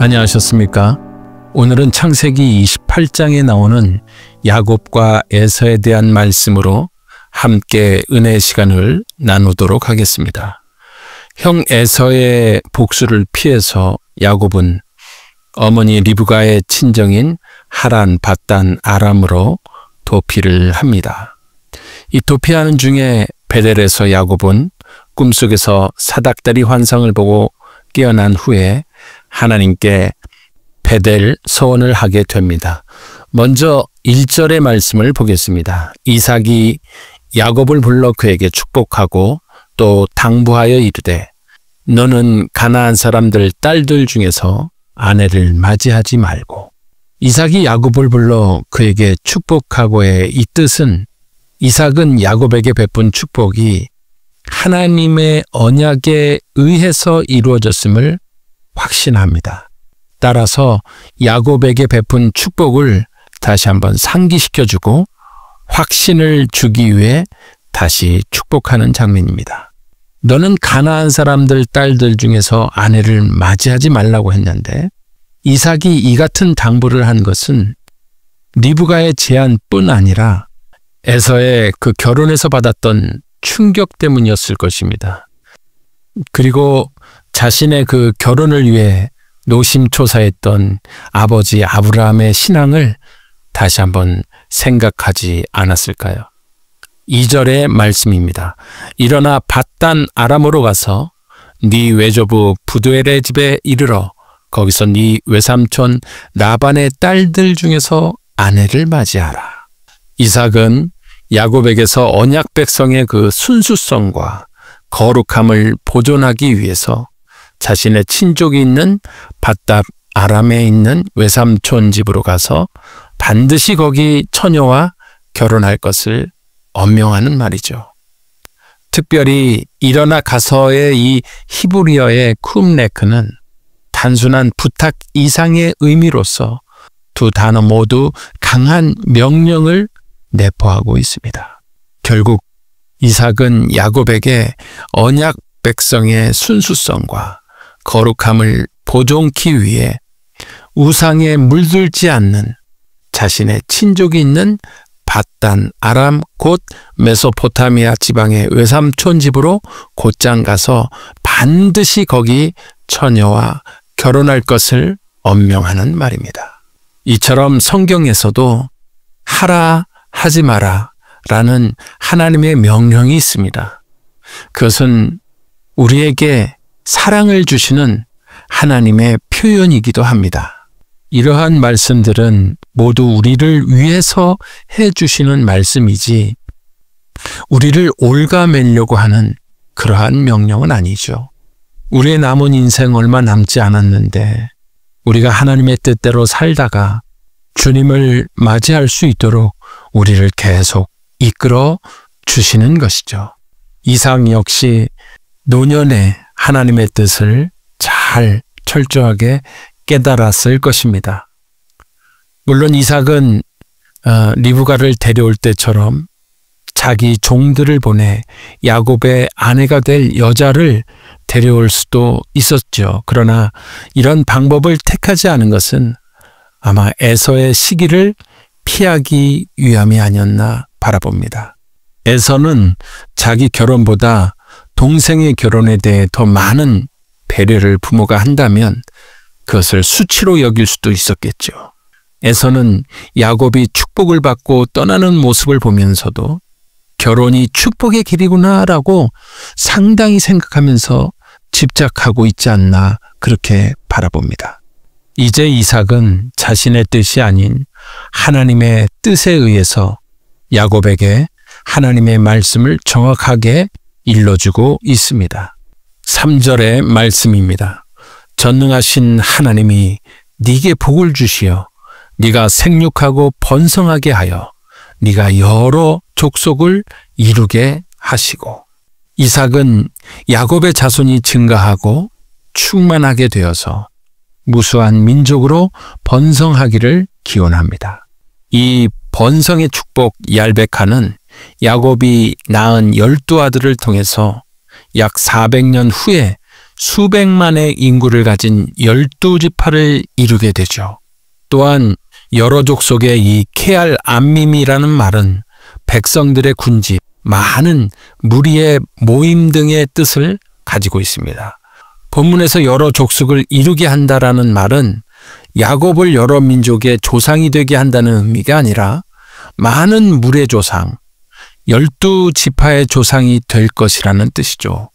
안녕하셨습니까? 오늘은 창세기 28장에 나오는 야곱과 에서에 대한 말씀으로 함께 은혜의 시간을 나누도록 하겠습니다. 형 에서의 복수를 피해서 야곱은 어머니 리브가의 친정인 하란, 밧단, 아람으로 도피를 합니다. 이 도피하는 중에 베델에서 야곱은 꿈속에서 사닥다리 환상을 보고 깨어난 후에 하나님께 베델 서원을 하게 됩니다. 먼저 1절의 말씀을 보겠습니다. 이삭이 야곱을 불러 그에게 축복하고 또 당부하여 이르되 너는 가나안 사람들 딸들 중에서 아내를 맞이하지 말고. 이삭이 야곱을 불러 그에게 축복하고의 이 뜻은 이삭은 야곱에게 베푼 축복이 하나님의 언약에 의해서 이루어졌음을 확신합니다. 따라서 야곱에게 베푼 축복을 다시 한번 상기시켜주고 확신을 주기 위해 다시 축복하는 장면입니다. 너는 가나안 사람들 딸들 중에서 아내를 맞이하지 말라고 했는데 이삭이 이 같은 당부를 한 것은 리브가의 제안뿐 아니라 에서의 그 결혼에서 받았던 충격 때문이었을 것입니다. 그리고 자신의 그 결혼을 위해 노심초사했던 아버지 아브라함의 신앙을 다시 한번 생각하지 않았을까요? 2절의 말씀입니다. 일어나 밧단 아람으로 가서 네 외조부 부두엘의 집에 이르러 거기서 네 외삼촌 라반의 딸들 중에서 아내를 맞이하라. 이삭은 야곱에게서 언약 백성의 그 순수성과 거룩함을 보존하기 위해서 자신의 친족이 있는 밧단 아람에 있는 외삼촌 집으로 가서 반드시 거기 처녀와 결혼할 것을 언명하는 말이죠. 특별히 일어나 가서의 이 히브리어의 쿰레크는 단순한 부탁 이상의 의미로서 두 단어 모두 강한 명령을 내포하고 있습니다. 결국 이삭은 야곱에게 언약 백성의 순수성과 거룩함을 보존기 위해 우상에 물들지 않는 자신의 친족이 있는 밧단 아람 곧 메소포타미아 지방의 외삼촌 집으로 곧장 가서 반드시 거기 처녀와 결혼할 것을 언명하는 말입니다. 이처럼 성경에서도 하라 하지 마라 라는 하나님의 명령이 있습니다. 그것은 우리에게 사랑을 주시는 하나님의 표현이기도 합니다. 이러한 말씀들은 모두 우리를 위해서 해주시는 말씀이지 우리를 옭아매려고 하는 그러한 명령은 아니죠. 우리의 남은 인생 얼마 남지 않았는데 우리가 하나님의 뜻대로 살다가 주님을 맞이할 수 있도록 우리를 계속 이끌어 주시는 것이죠. 이삭 역시 노년에 하나님의 뜻을 잘 철저하게 깨달았을 것입니다. 물론 이삭은 리브가를 데려올 때처럼 자기 종들을 보내 야곱의 아내가 될 여자를 데려올 수도 있었죠. 그러나 이런 방법을 택하지 않은 것은 아마 에서의 시기를 피하기 위함이 아니었나 바라봅니다. 에서는 자기 결혼보다 동생의 결혼에 대해 더 많은 배려를 부모가 한다면 그것을 수치로 여길 수도 있었겠죠. 에서는 야곱이 축복을 받고 떠나는 모습을 보면서도 결혼이 축복의 길이구나라고 상당히 생각하면서 집착하고 있지 않나 그렇게 바라봅니다. 이제 이삭은 자신의 뜻이 아닌 하나님의 뜻에 의해서 야곱에게 하나님의 말씀을 정확하게 일러주고 있습니다. 3절의 말씀입니다. 전능하신 하나님이 네게 복을 주시어 네가 생육하고 번성하게 하여 네가 여러 족속을 이루게 하시고. 이삭은 야곱의 자손이 증가하고 충만하게 되어서 무수한 민족으로 번성하기를 기원합니다. 이 번성의 축복 얄베카는 야곱이 낳은 12 아들을 통해서 약 400년 후에 수백만의 인구를 가진 12지파를 이루게 되죠. 또한 여러 족속의 이 케알 암밈이라는 말은 백성들의 군집, 많은 무리의 모임 등의 뜻을 가지고 있습니다. 본문에서 여러 족속을 이루게 한다라는 말은 야곱을 여러 민족의 조상이 되게 한다는 의미가 아니라 많은 물의 조상, 12지파의 조상이 될 것이라는 뜻이죠.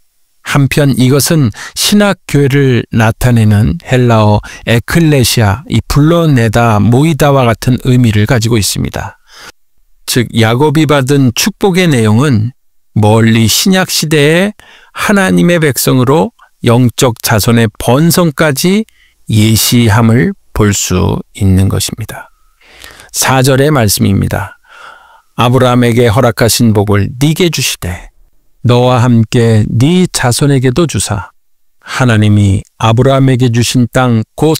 한편 이것은 신학교회를 나타내는 헬라어 에클레시아, 이 불러내다, 모이다와 같은 의미를 가지고 있습니다. 즉 야곱이 받은 축복의 내용은 멀리 신약 시대의 하나님의 백성으로 영적 자손의 번성까지 예시함을 볼 수 있는 것입니다. 4절의 말씀입니다. 아브라함에게 허락하신 복을 네게 주시되 너와 함께 네 자손에게도 주사 하나님이 아브라함에게 주신 땅 곧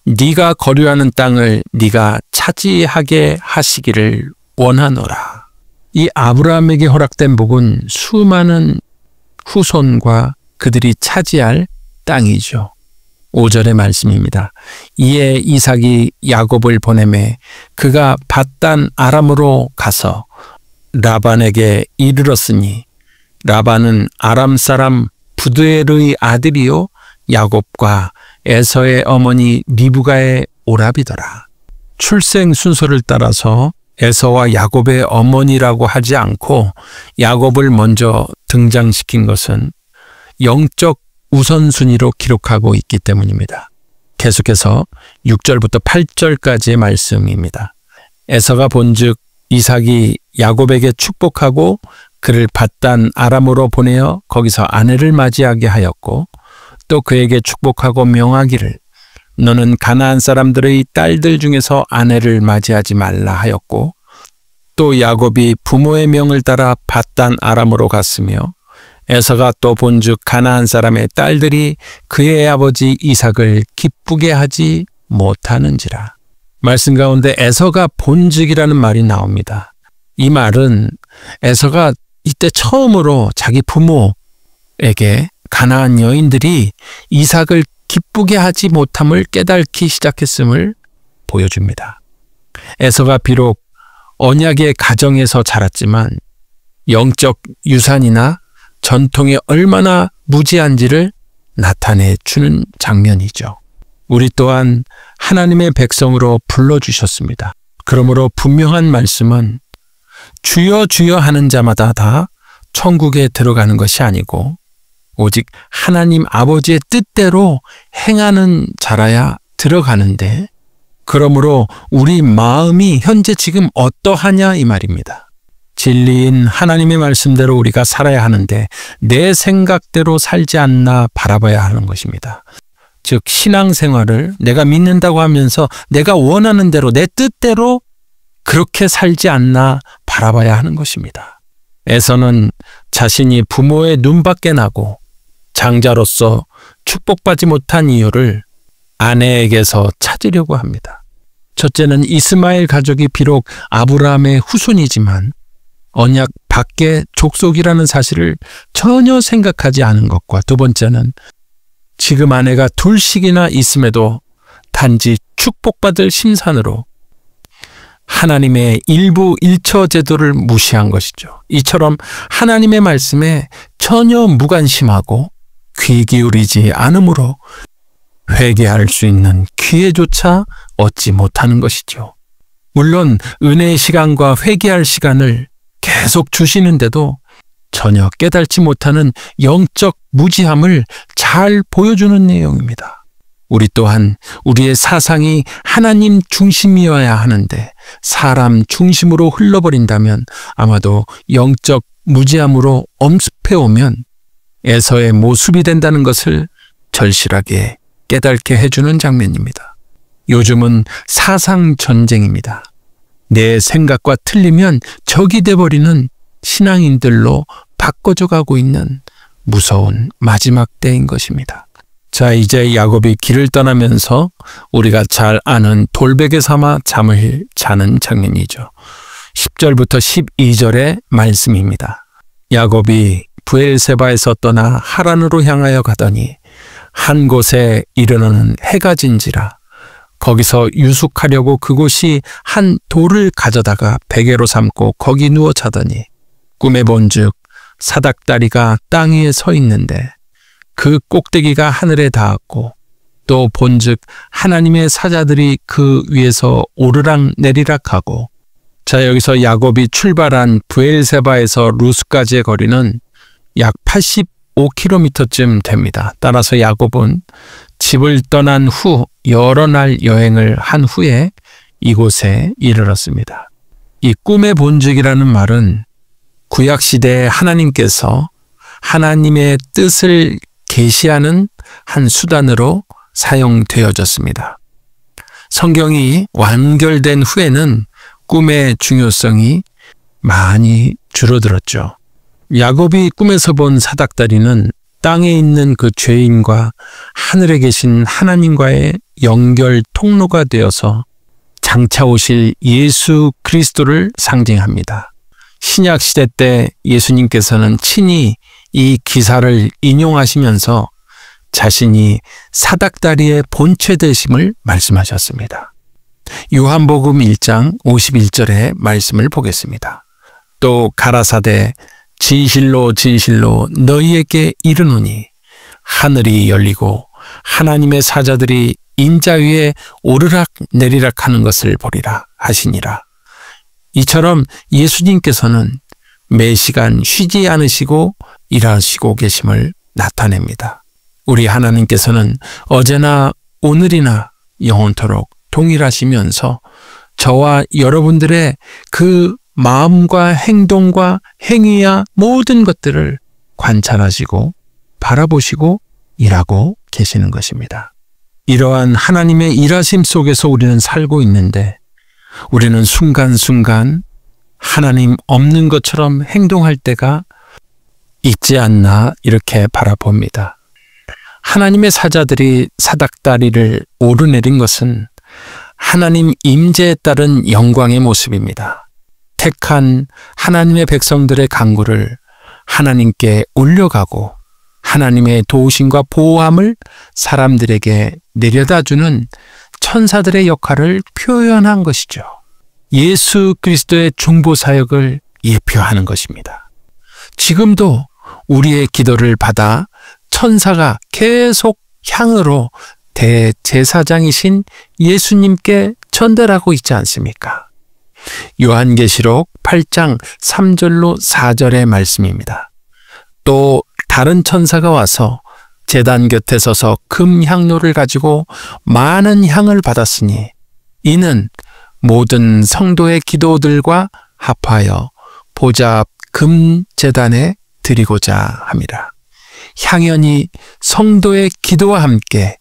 네가 거류하는 땅을 네가 차지하게 하시기를 원하노라. 이 아브라함에게 허락된 복은 수많은 후손과 그들이 차지할 땅이죠. 5절의 말씀입니다. 이에 이삭이 야곱을 보내매 그가 밧단 아람으로 가서 라반에게 이르렀으니 라반은 아람 사람 부두엘의 아들이요 야곱과 에서의 어머니 리브가의 오라비더라. 출생 순서를 따라서 에서와 야곱의 어머니라고 하지 않고 야곱을 먼저 등장시킨 것은 영적 우선순위로 기록하고 있기 때문입니다. 계속해서 6절부터 8절까지의 말씀입니다. 에서가 본즉 이삭이 야곱에게 축복하고 그를 밧단 아람으로 보내어 거기서 아내를 맞이하게 하였고 또 그에게 축복하고 명하기를 너는 가나안 사람들의 딸들 중에서 아내를 맞이하지 말라 하였고 또 야곱이 부모의 명을 따라 밧단 아람으로 갔으며 에서가 또 본즉 가나안 사람의 딸들이 그의 아버지 이삭을 기쁘게 하지 못하는지라. 말씀 가운데 에서가 본즉이라는 말이 나옵니다. 이 말은 에서가 이때 처음으로 자기 부모에게 가나안 여인들이 이삭을 기쁘게 하지 못함을 깨닫기 시작했음을 보여줍니다. 에서가 비록 언약의 가정에서 자랐지만 영적 유산이나 전통이 얼마나 무지한지를 나타내 주는 장면이죠. 우리 또한 하나님의 백성으로 불러주셨습니다. 그러므로 분명한 말씀은 주여 주여 하는 자마다 다 천국에 들어가는 것이 아니고 오직 하나님 아버지의 뜻대로 행하는 자라야 들어가는데 그러므로 우리 마음이 현재 지금 어떠하냐 이 말입니다. 진리인 하나님의 말씀대로 우리가 살아야 하는데 내 생각대로 살지 않나 바라봐야 하는 것입니다. 즉 신앙생활을 내가 믿는다고 하면서 내가 원하는 대로 내 뜻대로 그렇게 살지 않나 바라봐야 하는 것입니다. 에서는 자신이 부모의 눈밖에 나고 장자로서 축복받지 못한 이유를 아내에게서 찾으려고 합니다. 첫째는 이스마엘 가족이 비록 아브라함의 후손이지만 언약 밖의 족속이라는 사실을 전혀 생각하지 않은 것과 두 번째는 지금 아내가 둘씩이나 있음에도 단지 축복받을 심산으로 하나님의 일부 일처 제도를 무시한 것이죠. 이처럼 하나님의 말씀에 전혀 무관심하고 귀 기울이지 않으므로 회개할 수 있는 기회조차 얻지 못하는 것이죠. 물론 은혜의 시간과 회개할 시간을 계속 주시는데도 전혀 깨닫지 못하는 영적 무지함을 잘 보여주는 내용입니다. 우리 또한 우리의 사상이 하나님 중심이어야 하는데 사람 중심으로 흘러버린다면 아마도 영적 무지함으로 엄습해오면 에서의 모습이 된다는 것을 절실하게 깨닫게 해주는 장면입니다. 요즘은 사상 전쟁입니다. 내 생각과 틀리면 적이 돼버리는 신앙인들로 바꿔져 가고 있는 무서운 마지막 때인 것입니다. 자, 이제 야곱이 길을 떠나면서 우리가 잘 아는 돌베개 삼아 잠을 자는 장면이죠. 10절부터 12절의 말씀입니다. 야곱이 브엘세바에서 떠나 하란으로 향하여 가더니 한 곳에 이르러는 해가 진지라. 거기서 유숙하려고 그곳이 한 돌을 가져다가 베개로 삼고 거기 누워 자더니 꿈에 본즉 사닥다리가 땅 위에 서 있는데 그 꼭대기가 하늘에 닿았고 또 본즉 하나님의 사자들이 그 위에서 오르락 내리락하고. 자, 여기서 야곱이 출발한 브엘세바에서 루스까지의 거리는 약 85km쯤 됩니다. 따라서 야곱은 집을 떠난 후 여러 날 여행을 한 후에 이곳에 이르렀습니다. 이 꿈의 본즉이라는 말은 구약시대에 하나님께서 하나님의 뜻을 계시하는 한 수단으로 사용되어졌습니다. 성경이 완결된 후에는 꿈의 중요성이 많이 줄어들었죠. 야곱이 꿈에서 본 사닥다리는 땅에 있는 그 죄인과 하늘에 계신 하나님과의 연결 통로가 되어서 장차 오실 예수 그리스도를 상징합니다. 신약 시대 때 예수님께서는 친히 이 기사를 인용하시면서 자신이 사닥다리의 본체 되심을 말씀하셨습니다. 요한복음 1장 51절의 말씀을 보겠습니다. 또 가라사대 진실로 진실로 너희에게 이르노니 하늘이 열리고 하나님의 사자들이 인자 위에 오르락 내리락 하는 것을 보리라 하시니라. 이처럼 예수님께서는 매 시간 쉬지 않으시고 일하시고 계심을 나타냅니다. 우리 하나님께서는 어제나 오늘이나 영원토록 동일하시면서 저와 여러분들의 그 마음과 행동과 행위야 모든 것들을 관찰하시고 바라보시고 일하고 계시는 것입니다. 이러한 하나님의 일하심 속에서 우리는 살고 있는데 우리는 순간순간 하나님 없는 것처럼 행동할 때가 있지 않나 이렇게 바라봅니다. 하나님의 사자들이 사닥다리를 오르내린 것은 하나님 임재에 따른 영광의 모습입니다. 택한 하나님의 백성들의 간구를 하나님께 올려가고 하나님의 도우심과 보호함을 사람들에게 내려다주는 천사들의 역할을 표현한 것이죠. 예수 그리스도의 중보 사역을 예표하는 것입니다. 지금도 우리의 기도를 받아 천사가 계속 향으로 대제사장이신 예수님께 전달하고 있지 않습니까? 요한계시록 8장 3절로 4절의 말씀입니다. 또 다른 천사가 와서 제단 곁에 서서 금 향로를 가지고 많은 향을 받았으니 이는 모든 성도의 기도들과 합하여 보좌 앞 금 제단에 드리고자 함이라. 향연이 성도의 기도와 함께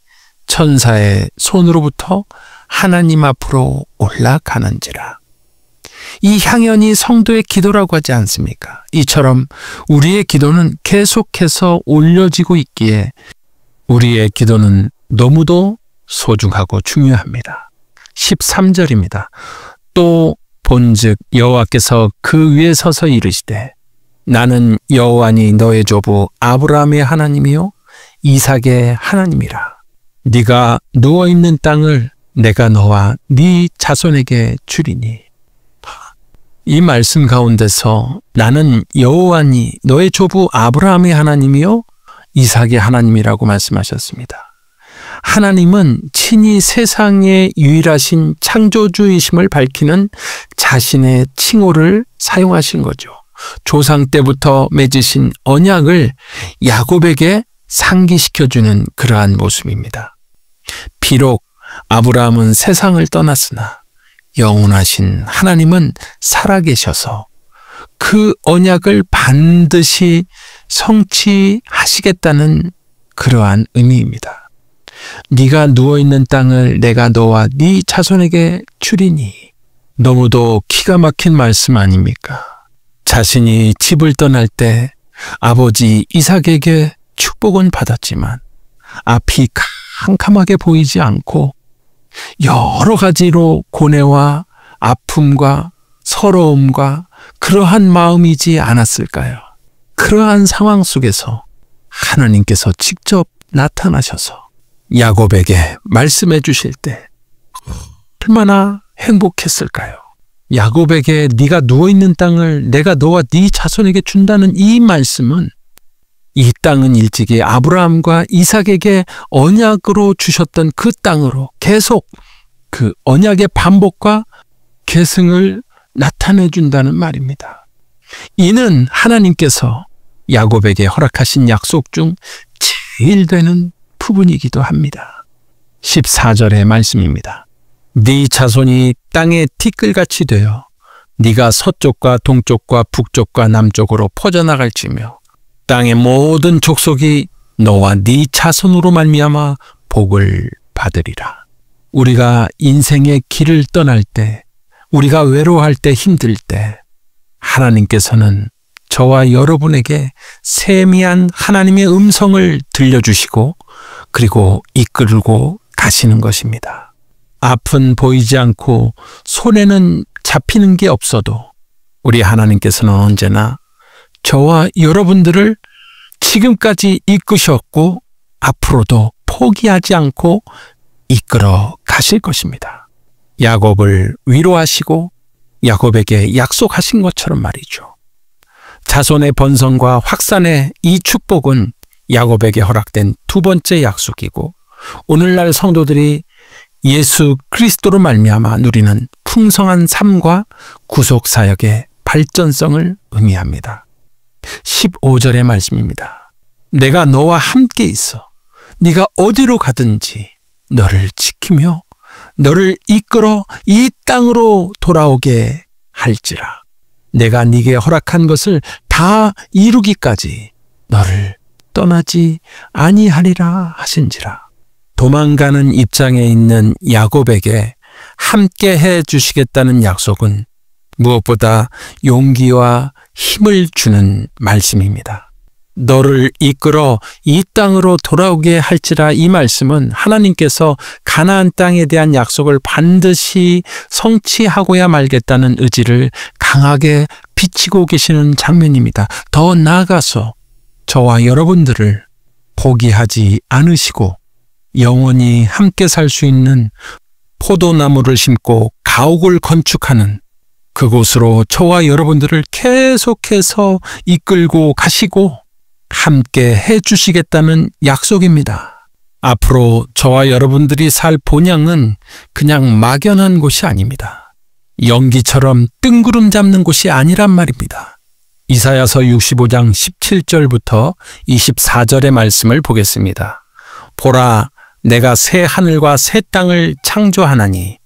천사의 손으로부터 하나님 앞으로 올라가는지라. 이 향연이 성도의 기도라고 하지 않습니까? 이처럼 우리의 기도는 계속해서 올려지고 있기에 우리의 기도는 너무도 소중하고 중요합니다. 13절입니다. 또 본즉 여호와께서 그 위에 서서 이르시되 나는 여호와니 너의 조부 아브라함의 하나님이요 이삭의 하나님이라. 네가 누워있는 땅을 내가 너와 네 자손에게 주리니. 이 말씀 가운데서 나는 여호와니 너의 조부 아브라함의 하나님이요 이삭의 하나님이라고 말씀하셨습니다. 하나님은 친히 세상의 유일하신 창조주이심을 밝히는 자신의 칭호를 사용하신 거죠. 조상 때부터 맺으신 언약을 야곱에게 상기시켜주는 그러한 모습입니다. 비록 아브라함은 세상을 떠났으나 영원하신 하나님은 살아계셔서 그 언약을 반드시 성취하시겠다는 그러한 의미입니다. 네가 누워있는 땅을 내가 너와 네 자손에게 주리니. 너무도 기가 막힌 말씀 아닙니까? 자신이 집을 떠날 때 아버지 이삭에게 축복은 받았지만 앞이 캄캄하게 보이지 않고 여러 가지로 고뇌와 아픔과 서러움과 그러한 마음이지 않았을까요? 그러한 상황 속에서 하나님께서 직접 나타나셔서 야곱에게 말씀해 주실 때 얼마나 행복했을까요? 야곱에게 네가 누워있는 땅을 내가 너와 네 자손에게 준다는 이 말씀은 이 땅은 일찍이 아브라함과 이삭에게 언약으로 주셨던 그 땅으로 계속 그 언약의 반복과 계승을 나타내 준다는 말입니다. 이는 하나님께서 야곱에게 허락하신 약속 중 제일 되는 부분이기도 합니다. 14절의 말씀입니다. 네 자손이 땅의 티끌같이 되어 네가 서쪽과 동쪽과 북쪽과 남쪽으로 퍼져나갈지며 땅의 모든 족속이 너와 네 자손으로 말미암아 복을 받으리라. 우리가 인생의 길을 떠날 때, 우리가 외로워할 때, 힘들 때 하나님께서는 저와 여러분에게 세미한 하나님의 음성을 들려주시고 그리고 이끌고 가시는 것입니다. 앞은 보이지 않고 손에는 잡히는 게 없어도 우리 하나님께서는 언제나 저와 여러분들을 지금까지 이끄셨고 앞으로도 포기하지 않고 이끌어 가실 것입니다. 야곱을 위로하시고 야곱에게 약속하신 것처럼 말이죠. 자손의 번성과 확산의 이 축복은 야곱에게 허락된 두 번째 약속이고 오늘날 성도들이 예수 그리스도로 말미암아 누리는 풍성한 삶과 구속사역의 발전성을 의미합니다. 15절의 말씀입니다. 내가 너와 함께 있어 네가 어디로 가든지 너를 지키며 너를 이끌어 이 땅으로 돌아오게 할지라. 내가 네게 허락한 것을 다 이루기까지 너를 떠나지 아니하리라 하신지라. 도망가는 입장에 있는 야곱에게 함께 해 주시겠다는 약속은 무엇보다 용기와 힘을 주는 말씀입니다. 너를 이끌어 이 땅으로 돌아오게 할지라. 이 말씀은 하나님께서 가나안 땅에 대한 약속을 반드시 성취하고야 말겠다는 의지를 강하게 비치고 계시는 장면입니다. 더 나아가서 저와 여러분들을 포기하지 않으시고 영원히 함께 살 수 있는 포도나무를 심고 가옥을 건축하는 그곳으로 저와 여러분들을 계속해서 이끌고 가시고 함께 해주시겠다는 약속입니다. 앞으로 저와 여러분들이 살 본향은 그냥 막연한 곳이 아닙니다. 연기처럼 뜬구름 잡는 곳이 아니란 말입니다. 이사야서 65장 17절부터 24절의 말씀을 보겠습니다. 보라, 내가 새 하늘과 새 땅을 창조하나니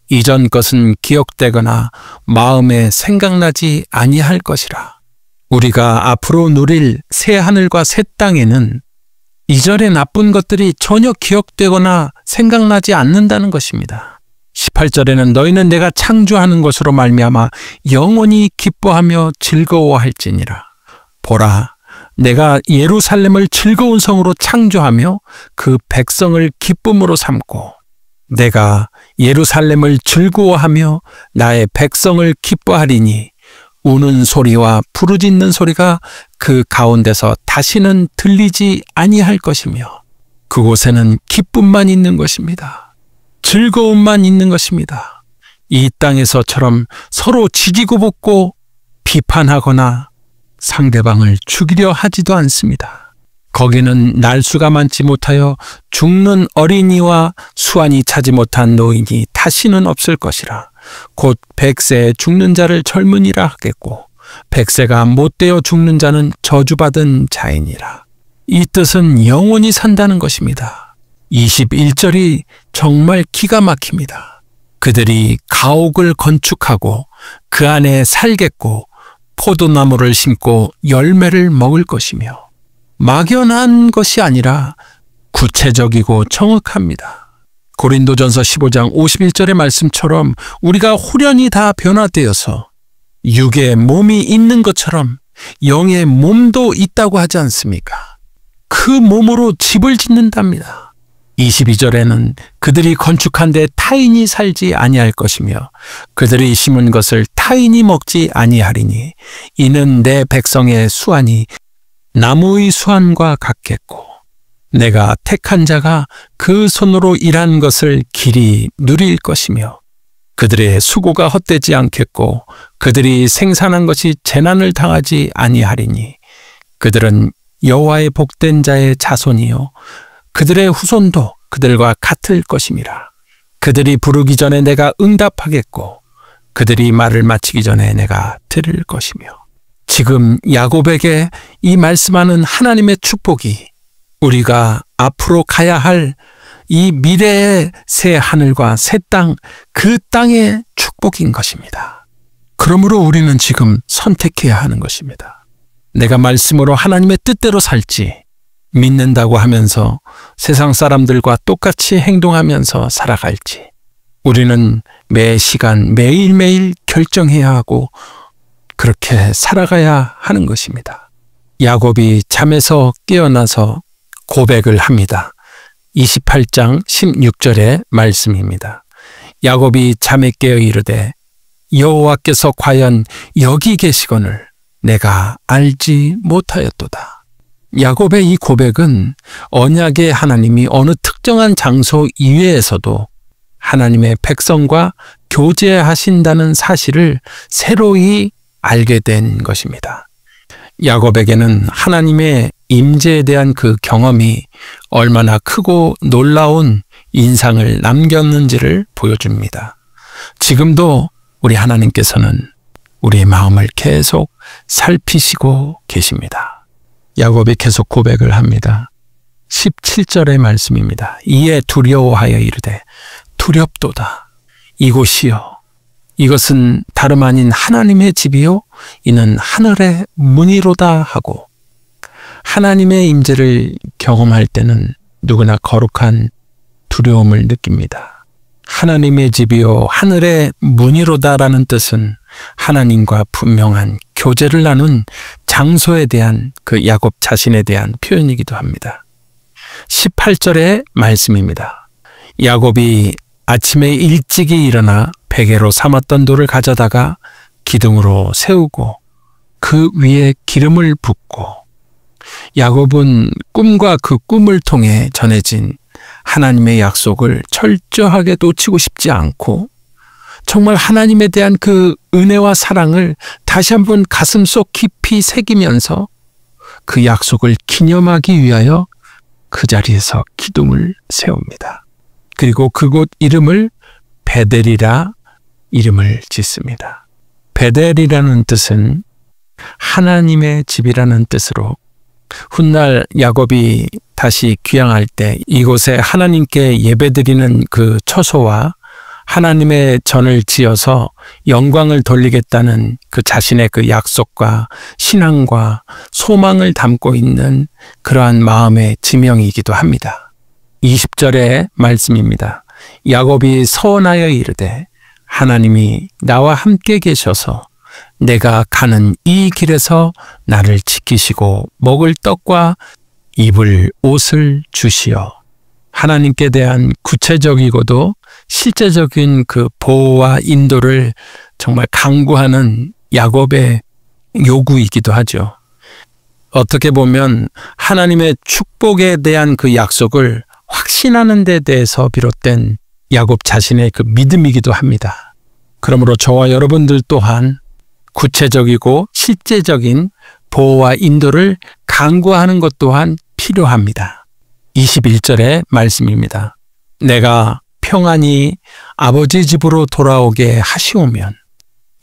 이전 것은 기억되거나 마음에 생각나지 아니할 것이라. 우리가 앞으로 누릴 새 하늘과 새 땅에는 이전의 나쁜 것들이 전혀 기억되거나 생각나지 않는다는 것입니다. 18절에는 너희는 내가 창조하는 것으로 말미암아 영원히 기뻐하며 즐거워할지니라. 보라, 내가 예루살렘을 즐거운 성으로 창조하며 그 백성을 기쁨으로 삼고 내가 예루살렘을 즐거워하며 나의 백성을 기뻐하리니 우는 소리와 부르짖는 소리가 그 가운데서 다시는 들리지 아니할 것이며 그곳에는 기쁨만 있는 것입니다. 즐거움만 있는 것입니다. 이 땅에서처럼 서로 지지고 볶고 비판하거나 상대방을 죽이려 하지도 않습니다. 거기는 날수가 많지 못하여 죽는 어린이와 수완이 차지 못한 노인이 다시는 없을 것이라. 곧 100세에 죽는 자를 젊은이라 하겠고 100세가 못되어 죽는 자는 저주받은 자이니라. 이 뜻은 영원히 산다는 것입니다. 21절이 정말 기가 막힙니다. 그들이 가옥을 건축하고 그 안에 살겠고 포도나무를 심고 열매를 먹을 것이며 막연한 것이 아니라 구체적이고 정확합니다. 고린도전서 15장 51절의 말씀처럼 우리가 후련히 다 변화되어서 육의 몸이 있는 것처럼 영의 몸도 있다고 하지 않습니까? 그 몸으로 집을 짓는답니다. 22절에는 그들이 건축한 데 타인이 살지 아니할 것이며 그들이 심은 것을 타인이 먹지 아니하리니 이는 내 백성의 수완이 나무의 수완과 같겠고 내가 택한 자가 그 손으로 일한 것을 길이 누릴 것이며 그들의 수고가 헛되지 않겠고 그들이 생산한 것이 재난을 당하지 아니하리니 그들은 여호와의 복된 자의 자손이요 그들의 후손도 그들과 같을 것임이라. 그들이 부르기 전에 내가 응답하겠고 그들이 말을 마치기 전에 내가 들을 것이며. 지금 야곱에게 이 말씀하는 하나님의 축복이 우리가 앞으로 가야 할 이 미래의 새 하늘과 새 땅, 그 땅의 축복인 것입니다. 그러므로 우리는 지금 선택해야 하는 것입니다. 내가 말씀으로 하나님의 뜻대로 살지, 믿는다고 하면서 세상 사람들과 똑같이 행동하면서 살아갈지, 우리는 매 시간 매일매일 결정해야 하고 그렇게 살아가야 하는 것입니다. 야곱이 잠에서 깨어나서 고백을 합니다. 28장 16절의 말씀입니다. 야곱이 잠에 깨어 이르되 여호와께서 과연 여기 계시거늘 내가 알지 못하였도다. 야곱의 이 고백은 언약의 하나님이 어느 특정한 장소 이외에서도 하나님의 백성과 교제하신다는 사실을 새로이 알게 된 것입니다. 야곱에게는 하나님의 임재에 대한 그 경험이 얼마나 크고 놀라운 인상을 남겼는지를 보여줍니다. 지금도 우리 하나님께서는 우리의 마음을 계속 살피시고 계십니다. 야곱이 계속 고백을 합니다. 17절의 말씀입니다. 이에 두려워하여 이르되 두렵도다. 이곳이요 이것은 다름 아닌 하나님의 집이요 이는 하늘의 문이로다 하고, 하나님의 임재를 경험할 때는 누구나 거룩한 두려움을 느낍니다. 하나님의 집이요 하늘의 문이로다라는 뜻은 하나님과 분명한 교제를 나눈 장소에 대한 그 야곱 자신에 대한 표현이기도 합니다. 18절의 말씀입니다. 야곱이 아침에 일찍이 일어나 베개로 삼았던 돌을 가져다가 기둥으로 세우고 그 위에 기름을 붓고, 야곱은 꿈과 그 꿈을 통해 전해진 하나님의 약속을 철저하게 놓치고 싶지 않고 정말 하나님에 대한 그 은혜와 사랑을 다시 한번 가슴속 깊이 새기면서 그 약속을 기념하기 위하여 그 자리에서 기둥을 세웁니다. 그리고 그곳 이름을 베델이라 이름을 짓습니다. 베델이라는 뜻은 하나님의 집이라는 뜻으로 훗날 야곱이 다시 귀향할 때 이곳에 하나님께 예배드리는 그 처소와 하나님의 전을 지어서 영광을 돌리겠다는 그 자신의 그 약속과 신앙과 소망을 담고 있는 그러한 마음의 지명이기도 합니다. 20절의 말씀입니다. 야곱이 서원하여 이르되 하나님이 나와 함께 계셔서 내가 가는 이 길에서 나를 지키시고 먹을 떡과 입을 옷을 주시어. 하나님께 대한 구체적이고도 실제적인 그 보호와 인도를 정말 강구하는 야곱의 요구이기도 하죠. 어떻게 보면 하나님의 축복에 대한 그 약속을 확신하는 데 대해서 비롯된 야곱 자신의 그 믿음이기도 합니다. 그러므로 저와 여러분들 또한 구체적이고 실제적인 보호와 인도를 강구하는 것 또한 필요합니다. 21절의 말씀입니다. 내가 평안히 아버지 집으로 돌아오게 하시오면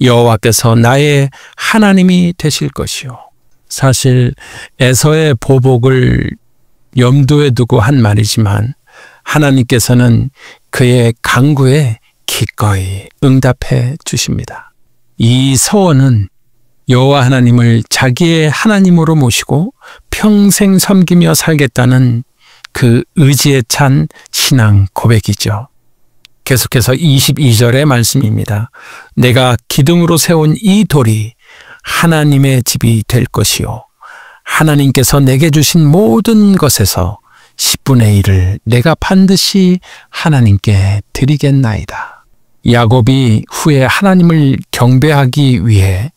여호와께서 나의 하나님이 되실 것이요. 사실 에서의 보복을 염두에 두고 한 말이지만 하나님께서는 그의 간구에 기꺼이 응답해 주십니다. 이 서원은 여호와 하나님을 자기의 하나님으로 모시고 평생 섬기며 살겠다는 그 의지에 찬 신앙 고백이죠. 계속해서 22절의 말씀입니다. 내가 기둥으로 세운 이 돌이 하나님의 집이 될 것이요. 하나님께서 내게 주신 모든 것에서 10분의 1을 내가 반드시 하나님께 드리겠나이다. 야곱이 후에 하나님을 경배하기 위해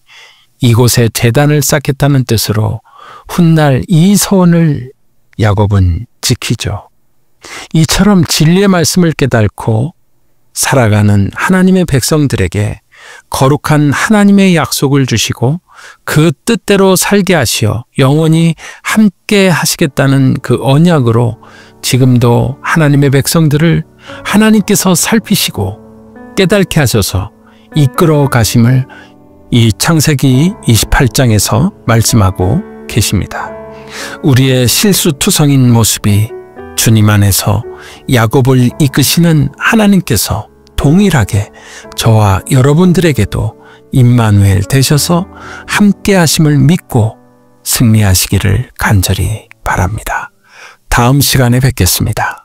이곳에 제단을 쌓겠다는 뜻으로 훗날 이 서원을 야곱은 지키죠. 이처럼 진리의 말씀을 깨닫고 살아가는 하나님의 백성들에게 거룩한 하나님의 약속을 주시고 그 뜻대로 살게 하시어 영원히 함께 하시겠다는 그 언약으로 지금도 하나님의 백성들을 하나님께서 살피시고 깨닫게 하셔서 이끌어 가심을 이 창세기 28장에서 말씀하고 계십니다. 우리의 실수투성인 모습이 주님 안에서 야곱을 이끄시는 하나님께서 동일하게 저와 여러분들에게도 임마누엘 되셔서 함께 하심을 믿고 승리하시기를 간절히 바랍니다. 다음 시간에 뵙겠습니다.